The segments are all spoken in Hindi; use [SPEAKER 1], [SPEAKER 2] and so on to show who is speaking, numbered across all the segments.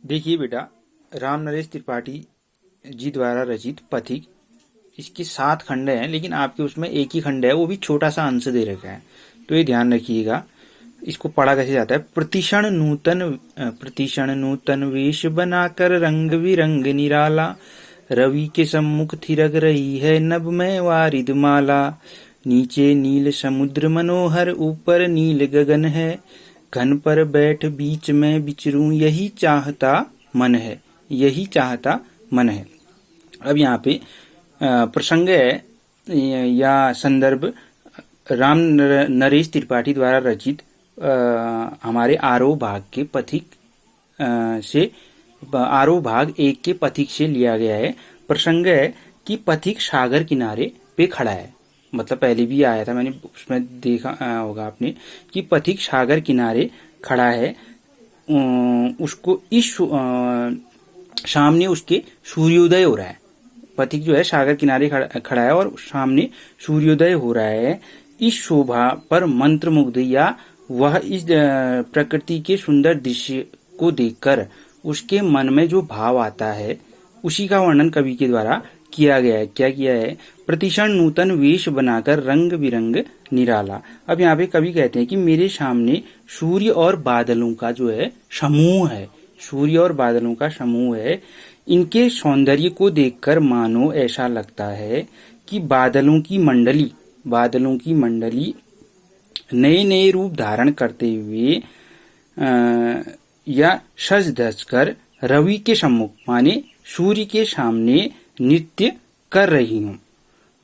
[SPEAKER 1] देखिए बेटा, राम नरेश त्रिपाठी जी द्वारा रचित पथिक, इसके 7 खंड हैं, लेकिन आपके उसमें एक ही खंड है, वो भी छोटा सा अंश दे रखा है। तो ये ध्यान रखिएगा। इसको पढ़ा कैसे जाता है। प्रतिक्षण नूतन वेश बनाकर रंग बिरंग निराला, रवि के सम्मुख थिरक रही है नभ में वारिद माला। नीचे नील समुद्र मनोहर, ऊपर नील गगन है, घन पर बैठ बीच में विचरूं यही चाहता मन है, यही चाहता मन है। अब यहाँ पे प्रसंग है या संदर्भ राम नरेश त्रिपाठी द्वारा रचित हमारे आरोह भाग के पथिक से, आरोह भाग 1 के पथिक से लिया गया है। प्रसंग है कि पथिक सागर किनारे पे खड़ा है। मतलब पहले भी आया था, मैंने उसमें देखा होगा आपने कि पथिक सागर किनारे खड़ा है। उसको इस सामने उसके सूर्योदय हो रहा है। पथिक जो है सागर किनारे खड़ा है और सामने सूर्योदय हो रहा है। इस शोभा पर मंत्रमुग्ध या वह इस प्रकृति के सुंदर दृश्य को देखकर उसके मन में जो भाव आता है, उसी का वर्णन कवि के द्वारा किया गया है। क्या किया है? प्रतिक्षण नूतन वेश बनाकर रंग बिरंग निराला। अब यहाँ पे कवि कहते हैं कि मेरे सामने सूर्य और बादलों का जो है समूह है, सूर्य और बादलों का समूह है। इनके सौंदर्य को देखकर मानो ऐसा लगता है कि बादलों की मंडली नए नए रूप धारण करते हुए या सज धज कर रवि के सम्मुख माने सूर्य के सामने नृत्य कर रही हूँ।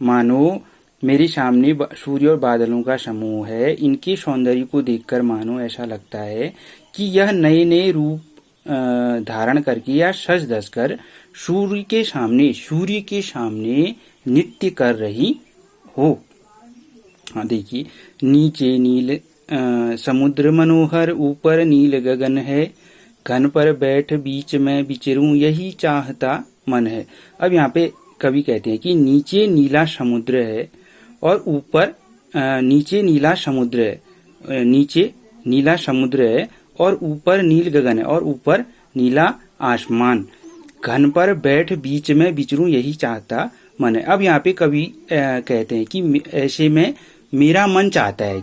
[SPEAKER 1] मानो मेरे सामने सूर्य और बादलों का समूह है। इनके सौंदर्य को देखकर मानो ऐसा लगता है कि यह नए नए रूप धारण करके या सज धज कर सूर्य के सामने नृत्य कर रही हो। हाँ देखिए, नीचे नील समुद्र मनोहर, ऊपर नील गगन है, घन पर बैठ बीच में विचरूं यही चाहता मन है। अब यहाँ पे कवि कहते हैं कि नीचे नीला समुद्र है और ऊपर नीचे नीला समुद्र है और ऊपर नील गगन है और ऊपर नीला आसमान। घन पर बैठ बीच में विचरूं यही चाहता मन है। अब यहाँ पे कवि कहते हैं कि ऐसे में मेरा मन चाहता है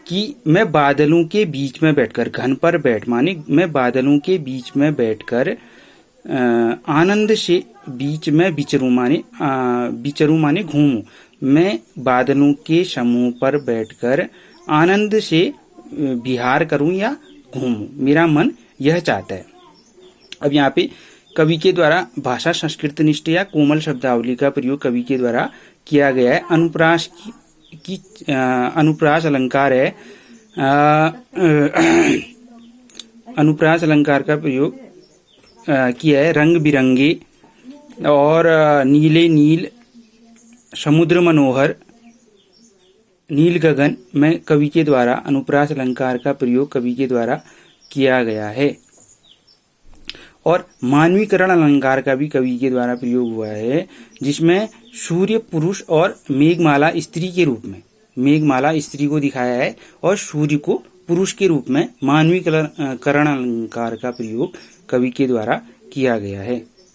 [SPEAKER 1] कि मैं बादलों के बीच में बैठकर, घन पर बैठ माने मैं बादलों के बीच में बैठकर आनंद से बीच में विचरूं माने घूमूं। मैं बादलों के समूह पर बैठकर आनंद से विहार करूं या घूमूं। मेरा मन यह चाहता है। अब यहाँ पे कवि के द्वारा भाषा संस्कृत निष्ठ या कोमल शब्दावली का प्रयोग कवि के द्वारा किया गया है। अनुप्रास अलंकार है। अनुप्रास अलंकार का प्रयोग किया है। रंग बिरंगे और नीले नील समुद्र मनोहर, नील गगन में कवि के द्वारा अनुप्रास अलंकार का प्रयोग कवि के द्वारा किया गया है। और मानवीकरण अलंकार का भी कवि के द्वारा प्रयोग हुआ है, जिसमें सूर्य पुरुष और मेघमाला स्त्री के रूप में, मेघमाला स्त्री को दिखाया है और सूर्य को पुरुष के रूप में मानवीकरण अलंकार का प्रयोग कवि के द्वारा किया गया है।